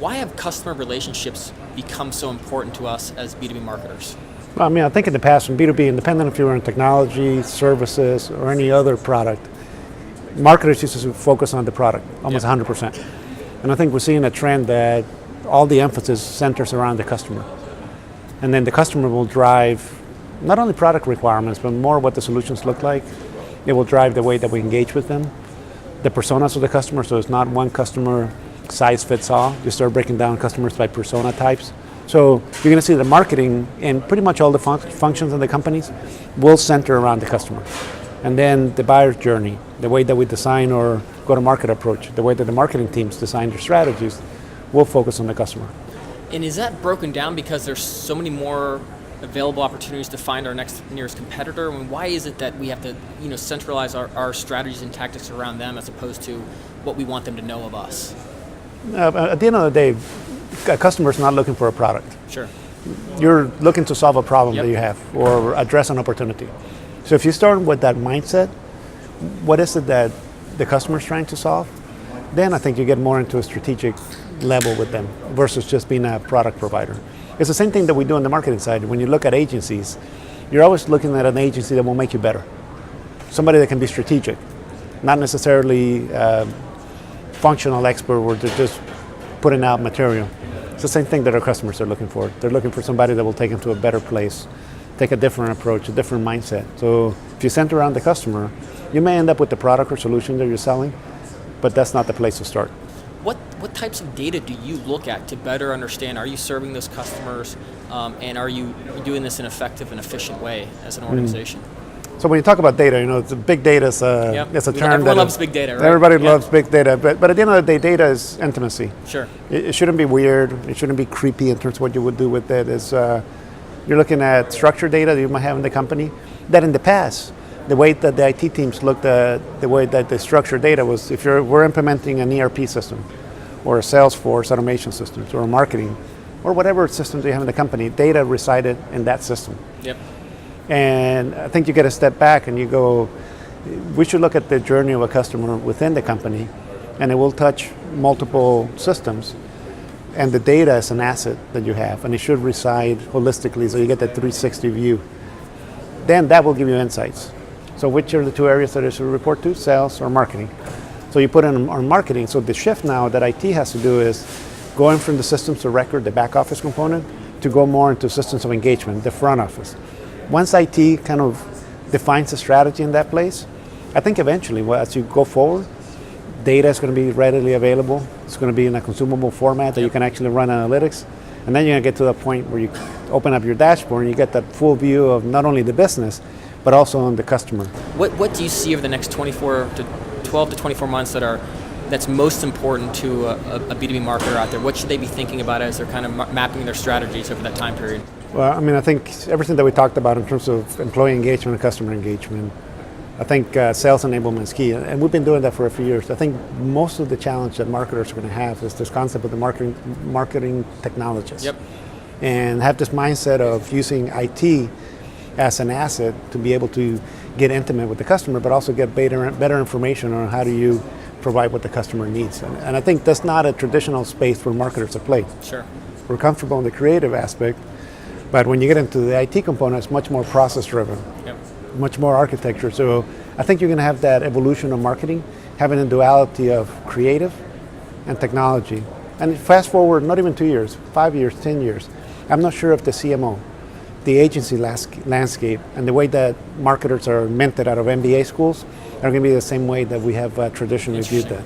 Why have customer relationships become so important to us as B2B marketers? Well, I mean, I think in the past, in B2B, independent if you were in technology, services, or any other product, marketers used to focus on the product, almost 100%. And I think we're seeing a trend that all the emphasis centers around the customer. And then the customer will drive not only product requirements, but more what the solutions look like. It will drive the way that we engage with them, the personas of the customer, so it's not one customer size fits all. You start breaking down customers by persona types. So you're going to see the marketing and pretty much all the functions of the companies will center around the customer. And then the buyer's journey, the way that we design our go-to-market approach, the way that the marketing teams design their strategies, will focus on the customer. And is that broken down because there's so many more available opportunities to find our next nearest competitor? I mean, why is it that we have to centralize our strategies and tactics around them as opposed to what we want them to know of us? At the end of the day, a customer's not looking for a product. Sure. You're looking to solve a problem that you have or address an opportunity. So if you start with that mindset, what is it that the customer's trying to solve? Then I think you get more into a strategic level with them versus just being a product provider. It's the same thing that we do on the marketing side. When you look at agencies, you're always looking at an agency that will make you better. Somebody that can be strategic, not necessarily functional expert where they're just putting out material. It's the same thing that our customers are looking for. They're looking for somebody that will take them to a better place, take a different approach, a different mindset. So if you center around the customer, you may end up with the product or solution that you're selling, but that's not the place to start. What types of data do you look at to better understand, are you serving those customers, and are you doing this in an effective and efficient way as an organization? So when you talk about data, it's big data is it's a term everyone loves big data, right? Everybody loves big data, but at the end of the day, data is intimacy. Sure. It shouldn't be weird. It shouldn't be creepy in terms of what you would do with it. You're looking at structured data that you might have in the company that in the past, the way that the IT teams looked at the way that the structured data was, if we're implementing an ERP system or a Salesforce automation system or a marketing or whatever systems you have in the company, data resided in that system. Yep. And I think you get a step back and you go, we should look at the journey of a customer within the company, and it will touch multiple systems. And the data is an asset that you have, and it should reside holistically so you get that 360 view. Then that will give you insights. So which are the two areas that it should report to, sales or marketing? So you put in on marketing. So the shift now that IT has to do is going from the systems of record, the back office component, to go more into systems of engagement, the front office. Once IT kind of defines a strategy in that place, I think eventually, as you go forward, data is going to be readily available. It's going to be in a consumable format that you can actually run analytics. And then you're going to get to the point where you open up your dashboard and you get that full view of not only the business, but also on the customer. What do you see over the next 12 to 24 months that's most important to a B2B marketer out there? What should they be thinking about as they're kind of mapping their strategies over that time period? Well, I mean, I think everything that we talked about in terms of employee engagement and customer engagement, I think sales enablement is key, and we've been doing that for a few years. I think most of the challenge that marketers are going to have is this concept of the marketing technologists. Yep. And have this mindset of using IT as an asset to be able to get intimate with the customer, but also get better information on how do you provide what the customer needs. And I think that's not a traditional space for marketers to play. Sure. We're comfortable in the creative aspect, but when you get into the IT component, it's much more process driven. Yep. Much more architecture. So I think you're going to have that evolution of marketing, having a duality of creative and technology. And fast forward, not even 2 years, 5 years, 10 years, I'm not sure if the CMO, the agency landscape, and the way that marketers are mentored out of MBA schools are going to be the same way that we have traditionally viewed that.